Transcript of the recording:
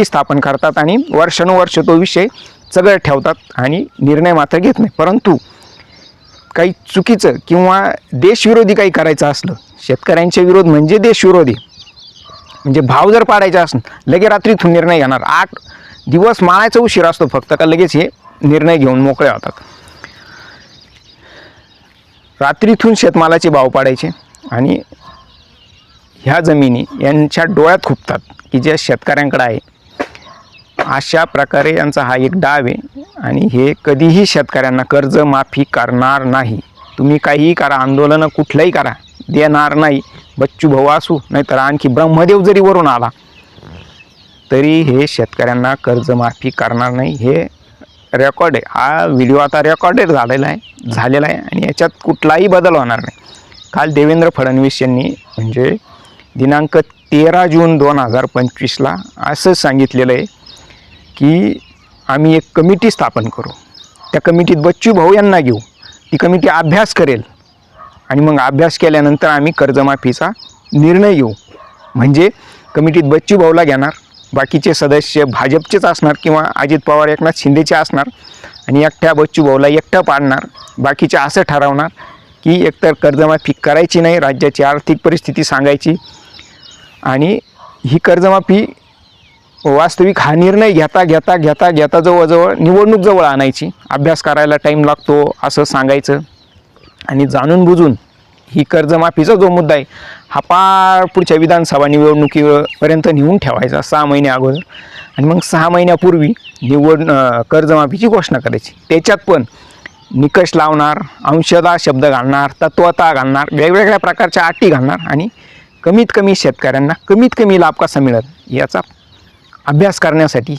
स्थापन करतात आणि वर्षानुवर्ष तो विषय सगळं ठेवतात आणि निर्णय मात्र घेत नाही. परंतु काही चुकीचं किंवा देशविरोधी काही करायचं असलं, शेतकऱ्यांच्या विरोध म्हणजे देशविरोधी, म्हणजे भाव जर पाडायचा असेल लगे रात्रीतून निर्णय घेणार. 8 दिवस माळायचा उशीर असतो फक्त का लगेच हे निर्णय घेऊन मोकळे होतात. रात्रीतून शेतमालाचे भाव पाडायचे आणि ह्या जमिनी यांच्या डोळ्यात खुपतात की ज्या शेतकऱ्यांकडे आहे. अशा प्रकारे यांचा हा एक डाव आहे आणि हे कधीही शेतकऱ्यांना कर्जमाफी करणार नाही. तुम्ही काहीही करा, आंदोलनं कुठलंही करा, देणार नाही. बच्चू भाऊ असू नाहीतर आणखी ब्रह्मदेव जरी वरून आला तरी हे शेतकऱ्यांना कर्जमाफी करणार नाही. हे रेकॉर्ड आहे, हा व्हिडिओ आता रेकॉर्डेड झालेला आहे आणि याच्यात कुठलाही बदल होणार नाही. काल देवेंद्र फडणवीस यांनी म्हणजे दिनांक 13 जून 2025ला असंच सांगितलेलं आहे की आम्ही एक कमिटी स्थापन करू, त्या कमिटीत बच्चू भाऊ यांना घेऊ, ती कमिटी अभ्यास करेल आणि मग अभ्यास केल्यानंतर आम्ही कर्जमाफीचा निर्णय घेऊ. म्हणजे कमिटीत बच्चू भाऊला घेणार, बाकीचे सदस्य भाजपचेच असणार किंवा अजित पवार एकनाथ शिंदेचे असणार आणि एकट्या बच्चू भाऊला एकटं पाडणार. बाकीचे असं ठरवणार की एकतर कर्जमाफी करायची नाही, राज्याची आर्थिक परिस्थिती सांगायची आणि ही कर्जमाफी वास्तविक हा निर्णय घेता जवळजवळ निवडणूक जवळ आणायची. अभ्यास करायला टाईम लागतो असं सांगायचं आणि जाणून बुजून ही कर्जमाफीचा जो मुद्दा आहे हा पार पुढच्या विधानसभा निवडणुकीपर्यंत नेऊन ठेवायचा 6 महिने अगोदर आणि मग 6 महिन्यापूर्वी कर्जमाफीची घोषणा करायची. त्याच्यात पण निकष लावणार, अंशतः शब्द घालणार, तत्वतः घालणार, वेगवेगळ्या प्रकारच्या अटी घालणार आणि कमीत कमी शेतकऱ्यांना कमीत कमी लाभ कसा मिळेल याचा अभ्यास करण्यासाठी ही